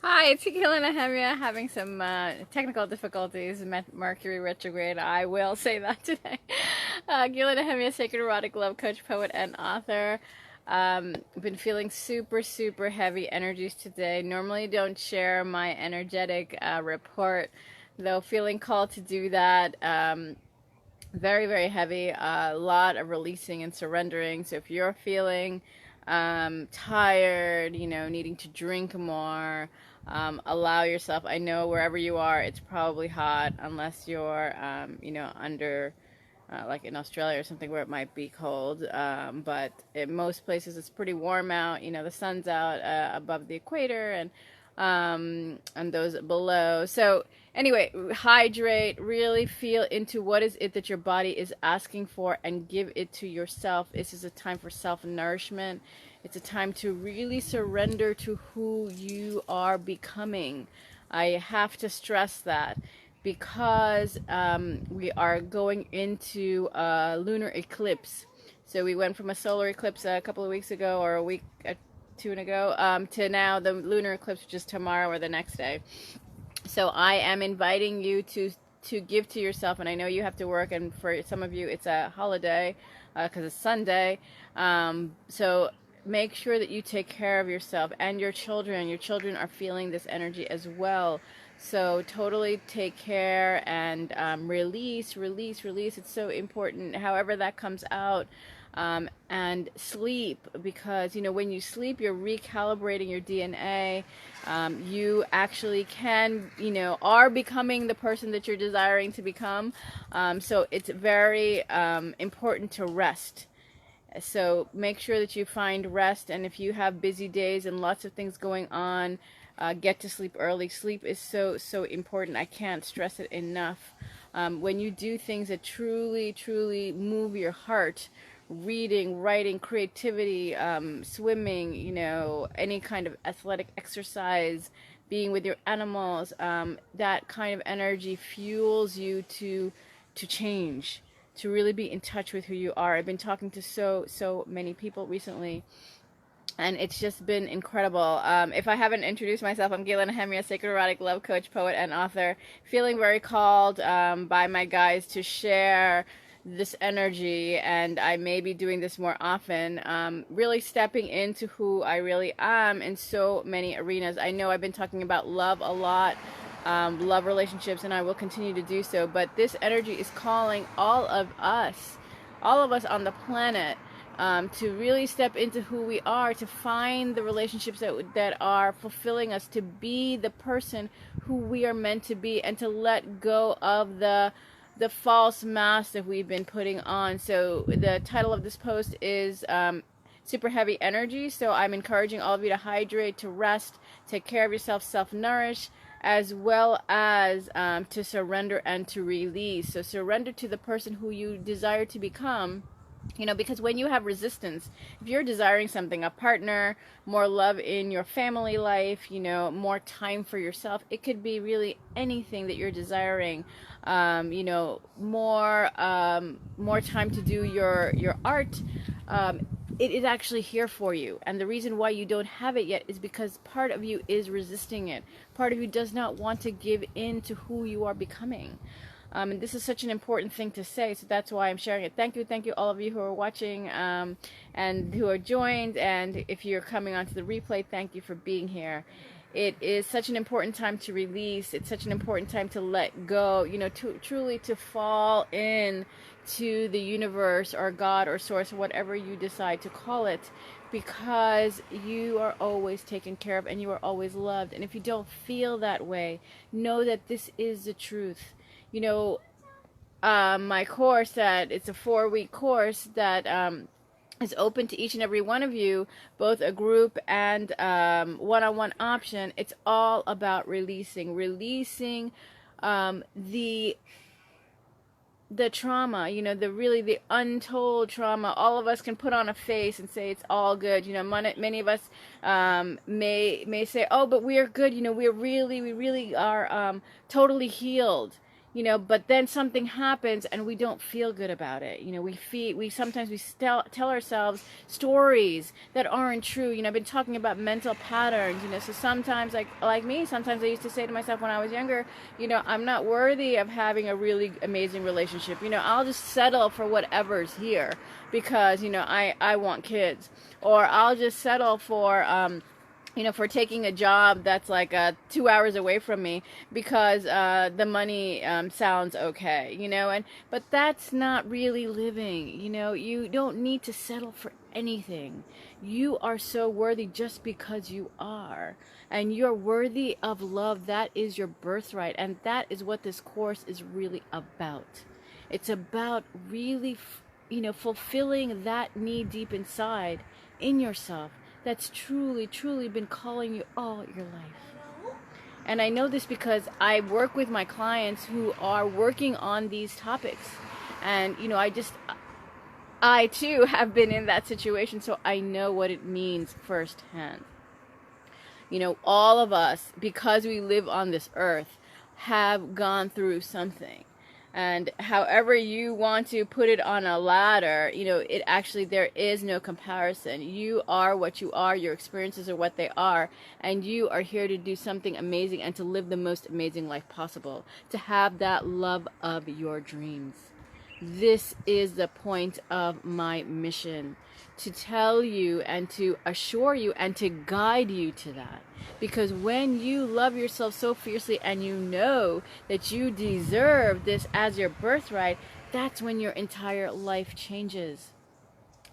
Hi, it's Akila Nehemia having some technical difficulties. Mercury retrograde. I will say that today. Akila Nehemia, sacred erotic love coach, poet, and author. Been feeling super heavy energies today. Normally don't share my energetic report, though feeling called to do that. Very heavy. A lot of releasing and surrendering. So if you're feeling tired, needing to drink more, allow yourself. I know wherever you are, it's probably hot unless you're, under. Like in Australia or something where it might be cold, but in most places it's pretty warm out. The sun's out above the equator, and those below. So anyway, hydrate, really feel into what is it that your body is asking for and give it to yourself. This is a time for self-nourishment. It's a time to really surrender to who you are becoming. I have to stress that because we are going into a lunar eclipse. So we went from a solar eclipse a couple of weeks ago, or a week, two ago, to now the lunar eclipse, which is tomorrow or the next day. So I am inviting you to give to yourself, and I know you have to work, and for some of you it's a holiday because it's Sunday. So make sure that you take care of yourself and your children. Your children are feeling this energy as well. So totally take care and release. It's so important, however that comes out. And sleep, because when you sleep you're recalibrating your DNA. You actually are becoming the person that you're desiring to become. So it's very important to rest. So make sure that you find rest, and if you have busy days and lots of things going on, get to sleep early. Sleep is so important. I can't stress it enough. When you do things that truly move your heart, reading, writing, creativity, swimming, any kind of athletic exercise, being with your animals, that kind of energy fuels you to change, to really be in touch with who you are. I've been talking to so many people recently, and it's just been incredible. If I haven't introduced myself, I'm Gayla Nehemia, sacred erotic love coach, poet, and author. Feeling very called by my guys to share this energy, and I may be doing this more often. Really stepping into who I really am in so many arenas. I know I've been talking about love a lot, love relationships, and I will continue to do so. But this energy is calling all of us on the planet, to really step into who we are, to find the relationships that are fulfilling us, to be the person who we are meant to be, and to let go of the false mask that we've been putting on. So the title of this post is super heavy energy. So I'm encouraging all of you to hydrate, to rest, take care of yourself, self-nourish, as well as to surrender and to release. So surrender to the person who you desire to become. Because when you have resistance, if you're desiring something, a partner, more love in your family life, more time for yourself, it could be really anything that you're desiring. More time to do your art. It is actually here for you. And the reason why you don't have it yet is because part of you is resisting it. Part of you does not want to give in to who you are becoming. And this is such an important thing to say, so that's why I'm sharing it. Thank you all of you who are watching, and who are joined, and if you're coming onto the replay, thank you for being here. It is such an important time to release. It's such an important time to let go, truly to fall in to the universe or God or source, or whatever you decide to call it, because you are always taken care of and you are always loved. And if you don't feel that way, know that this is the truth. My course, that it's a 4-week course that is open to each and every one of you, both a group and one-on-one option. It's all about releasing the trauma, the untold trauma. All of us can put on a face and say it's all good. Many of us may say, oh, but we are good. We really are totally healed. you know, but then something happens and we don't feel good about it. You know, we sometimes tell ourselves stories that aren't true. You know, I've been talking about mental patterns, you know, so sometimes like me, sometimes I used to say to myself when I was younger, you know, I'm not worthy of having a really amazing relationship. You know, I'll just settle for whatever's here because, you know, I want kids, or I'll just settle for, you know, for taking a job that's like 2 hours away from me because the money sounds okay, you know, but that's not really living. You know, you don't need to settle for anything. You are so worthy just because you are, and you're worthy of love. That is your birthright, and that is what this course is really about. It's about really, you know, fulfilling that need deep inside in yourself that's truly, truly been calling you all your life. And I know this because I work with my clients who are working on these topics. And, you know, I too have been in that situation, so I know what it means firsthand. You know, all of us, because we live on this earth, have gone through something. And however you want to put it on a ladder, you know, it actually, there is no comparison. You are what you are, your experiences are what they are, and you are here to do something amazing and to live the most amazing life possible, to have that love of your dreams. This is the point of my mission, to tell you and to assure you and to guide you to that. Because when you love yourself so fiercely and you know that you deserve this as your birthright, that's when your entire life changes.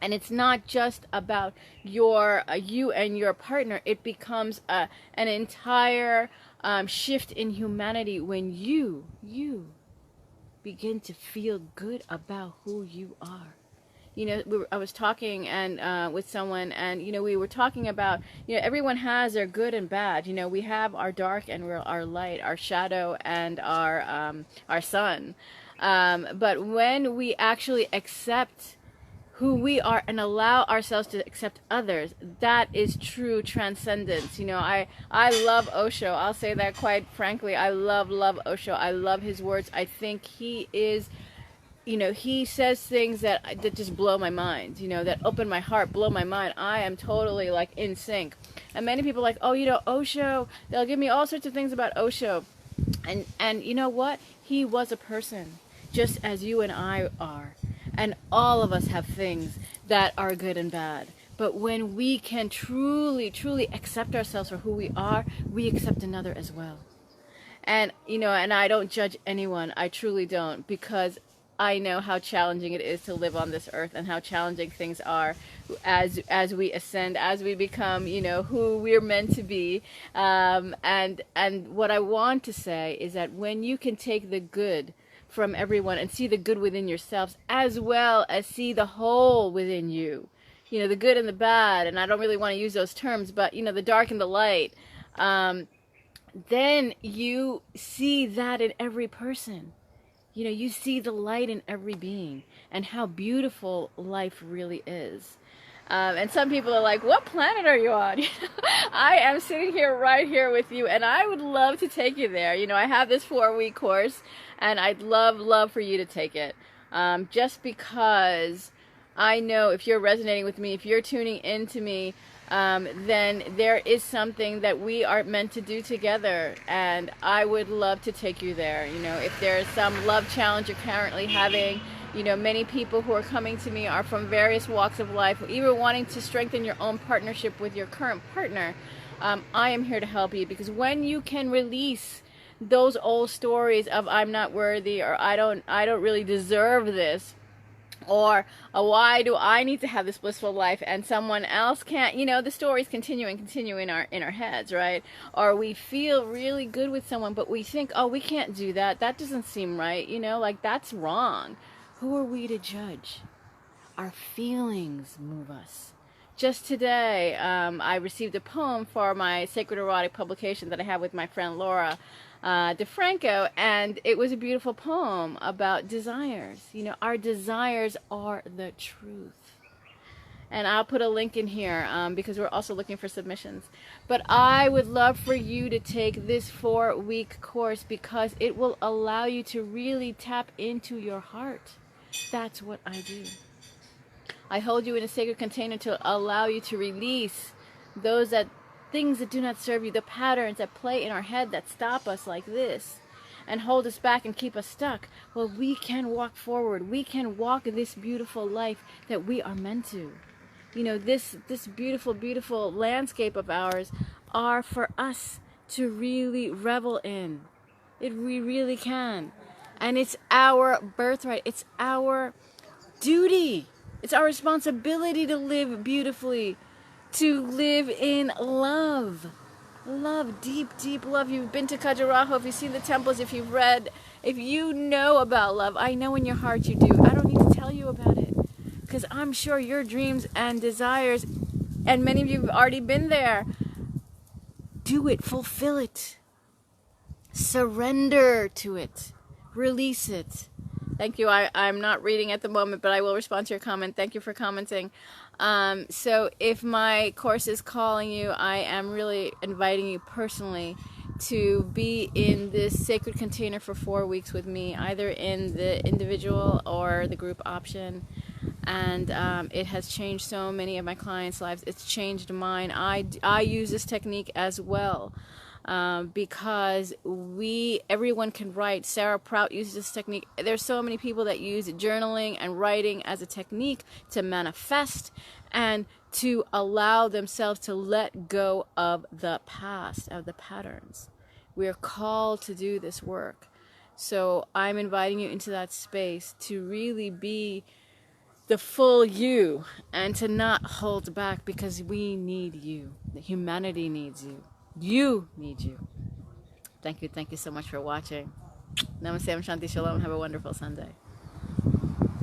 And it's not just about your you and your partner. It becomes an entire shift in humanity when you begin to feel good about who you are. You know, I was talking and with someone, and you know, we were talking about, you know, everyone has their good and bad. You know, we have our dark and our light, our shadow and our sun. But when we actually accept who we are and allow ourselves to accept others, that is true transcendence. You know, I love Osho. I'll say that quite frankly. I love Osho. I love his words. I think he is, you know, he says things that just blow my mind, you know, that open my heart, blow my mind. I am totally like in sync. And many people are like, oh, you know, Osho, they'll give me all sorts of things about Osho. And you know what? He was a person, just as you and I are. And all of us have things that are good and bad. But when we can truly, truly accept ourselves for who we are, we accept another as well. And, you know, and I don't judge anyone. I truly don't, because I know how challenging it is to live on this earth and how challenging things are as we ascend, as we become, you know, who we're meant to be. And what I want to say is that when you can take the good from everyone and see the good within yourselves, as well as see the whole within you, you know, the good and the bad, and I don't really want to use those terms, but, you know, the dark and the light, then you see that in every person. You know, you see the light in every being and how beautiful life really is. And some people are like, what planet are you on? I am sitting here right here with you, and I would love to take you there. You know, I have this 4-week course, and I'd love for you to take it. Just because I know if you're resonating with me, if you're tuning into me, then there is something that we are meant to do together, and I would love to take you there. You know, if there's some love challenge you're currently having, you know, many people who are coming to me are from various walks of life, even wanting to strengthen your own partnership with your current partner. I am here to help you, because when you can release those old stories of I'm not worthy, or I don't really deserve this, or why do I need to have this blissful life and someone else can't, you know, the stories continue in our heads, right? Or we feel really good with someone, but we think, oh, we can't do that, that doesn't seem right, you know, like that's wrong. Who are we to judge? Our feelings move us. Just today, I received a poem for my Sacred Erotic publication that I have with my friend Laura DeFranco, and it was a beautiful poem about desires. You know, our desires are the truth. And I'll put a link in here because we're also looking for submissions. But I would love for you to take this 4-week course because it will allow you to really tap into your heart. That's what I do. I hold you in a sacred container to allow you to release things that do not serve you, the patterns that play in our head that stop us like this and hold us back and keep us stuck. Well, we can walk forward. We can walk this beautiful life that we are meant to. You know, this beautiful, beautiful landscape of ours are for us to really revel in. We really can. And it's our birthright. It's our duty. It's our responsibility to live beautifully, to live in love. Love, deep, deep love. You've been to Khajuraho, if you've seen the temples, if you've read, if you know about love, I know in your heart you do. I don't need to tell you about it because I'm sure your dreams and desires, and many of you have already been there, do it, fulfill it, surrender to it, release it. Thank you. I'm not reading at the moment, but I will respond to your comment. Thank you for commenting. So if my course is calling you, I am really inviting you personally to be in this sacred container for 4 weeks with me, either in the individual or the group option. And it has changed so many of my clients' lives. It's changed mine. I use this technique as well. Because everyone can write. Sarah Prout uses this technique. There's so many people that use journaling and writing as a technique to manifest and to allow themselves to let go of the past, of the patterns. We are called to do this work. So I'm inviting you into that space to really be the full you and to not hold back because we need you. The humanity needs you. You need you. Thank you so much for watching. Namaste, Shanti Shalom. Have a wonderful Sunday.